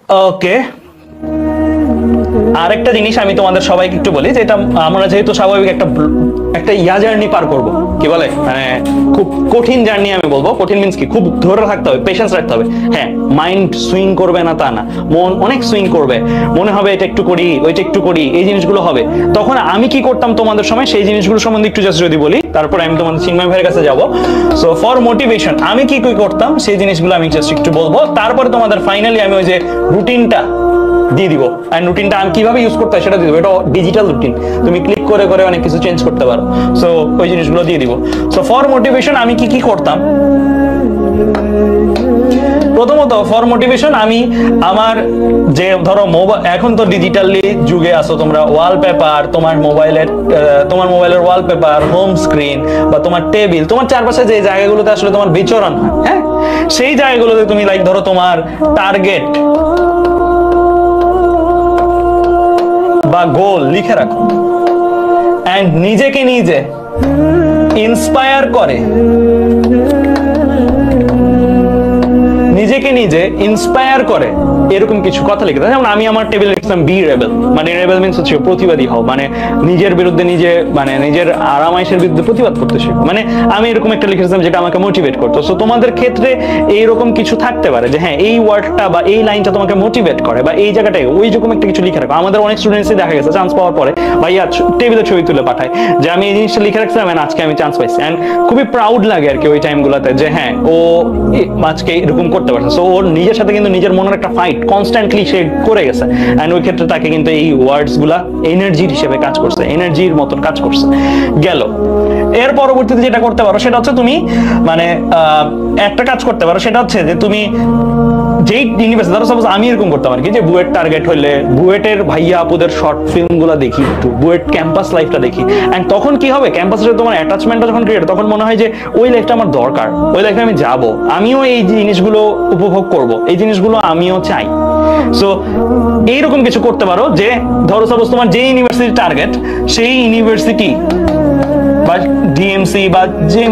ওকে, আরেকটা জিনিস আমি তোমাদের সবাইকে একটু বলি, যে এটা আমরা যেহেতু স্বাভাবিক একটা একটা জার্নি পার করব, কি বলে মানে খুব কঠিন জার্নি, আমি বলবো কঠিন মিন্স কি, খুব ধরে থাকতে হবে, পেশেন্স রাখতে হবে। হ্যাঁ, মাইন্ড সুইং করবে না তা না, মন অনেক সুইং করবে, মনে হবে এটা একটু করি ওইটা একটু করি, এই জিনিসগুলো হবে। তখন আমি কি করতাম তোমাদের সময়, সেই জিনিসগুলো সম্বন্ধে একটু জাস্ট যদি বলি, তারপরে আমি তোমাদের চিন্ময় ভাইয়ের কাছে যাব। সো ফর মোটিভেশন আমি কি কি করতাম সেই জিনিসগুলো আমি জাস্ট একটু বলবো, তারপরে তোমাদের ফাইনালি আমি ওই যে রুটিনটা দিয়ে দিব, এন্ড রুটিনটা আমি কিভাবে ইউজ করতে হয় সেটা দিয়ে দিব। এটা ডিজিটাল রুটিন, তুমি ক্লিক করে করে অনেক কিছু চেঞ্জ করতে পারো। সো ওই জিনিসগুলো দিয়ে দিব। সো ফর মোটিভেশন আমি কি কি করতাম, প্রথমত ফর মোটিভেশন আমি আমার যে ধরো মোবাইল, এখন তো ডিজিটালি যুগে আসো তোমরা, ওয়ালপেপার, তোমার মোবাইলের ওয়ালপেপার, হোম স্ক্রিন বা তোমার টেবিল, তোমার চারপাশে যে জায়গাগুলোতে আসলে তোমার বিচরণ হয়, হ্যাঁ সেই জায়গাগুলোতে তুমি লাইক ধরো তোমার টার্গেট বা গোল লিখে রাখো, এন্ড নিজেকে নিজে ইন্সপায়ার করে, নিজেকে নিজে ইন্সপায়ার করে এরকম কিছু কথা লিখে দাও। যেমন আমি আমার টেবিলে লিখতাম বি রেবেল, মানে রেবেল মিন্স হচ্ছে প্রতিবাদী হও, মানে নিজের বিরুদ্ধে নিজে, মানে নিজের আরামাইশের বিরুদ্ধে প্রতিবাদ করতে শিখো। মানে আমি এরকম একটা লিখেছিলাম যেটা আমাকে মোটিভেট করতো। সো তোমাদের ক্ষেত্রে এইরকম কিছু থাকতে পারে যে হ্যাঁ এই ওয়ার্ডটা বা এই লাইনটা তোমাকে মোটিভেট করে, বা এই জায়গাটায় ওই রকম একটা কিছু লিখে রাখো। আমাদের অনেক স্টুডেন্টসই দেখা গেছে চান্স পাওয়ার পরে ভাইয়া টেবিলে ছবি তুলে পাঠায় যে আমি এই জিনিসটা লিখে রাখছিলাম এন্ড আজকে আমি চান্স পাইছি, এন্ড খুবই প্রাউড লাগে আর কি ওই টাইমগুলোতে যে হ্যাঁ ও আজকে এরকম করতে পারছে। সো ওর নিজের সাথে কিন্তু নিজের মনের একটা ফাইট কনস্ট্যান্টলি সে করে গেছে, এন্ড ওই ক্ষেত্রে তাকে কিন্তু এই ওয়ার্ডস গুলা এনার্জির হিসেবে কাজ করছে, এনার্জির মতন কাজ করছে। গেল এর পরবর্তীতে যেটা করতে পারো সেটা হচ্ছে তুমি মানে একটা কাজ করতে পারো, সেটা হচ্ছে যে তুমি যেই ইউনিভার্সিটি, ধরো সাপোজ আমি এরকম করতাম আর কি, যে বুয়েট টার্গেট হইলে বুয়েটের ভাইয়া আপুদের শর্ট ফিল্ম গুলা দেখি, একটু বুয়েট ক্যাম্পাস লাইফটা দেখি, এন্ড তখন কি হবে ক্যাম্পাসের তোমার অ্যাটাচমেন্টটা যখন ক্রিয়েট, তখন মনে হয় যে ওই লাইফটা আমার দরকার, ওই লাইফে আমি যাব, আমিও এই জিনিসগুলো উপভোগ করব, এই জিনিসগুলো আমিও চাই। সো এইরকম কিছু করতে পারো, যে ধরো সাপোজ তোমার যে ইউনিভার্সিটি টার্গেট, সেই ইউনিভার্সিটি বা ডিএমসি বা যে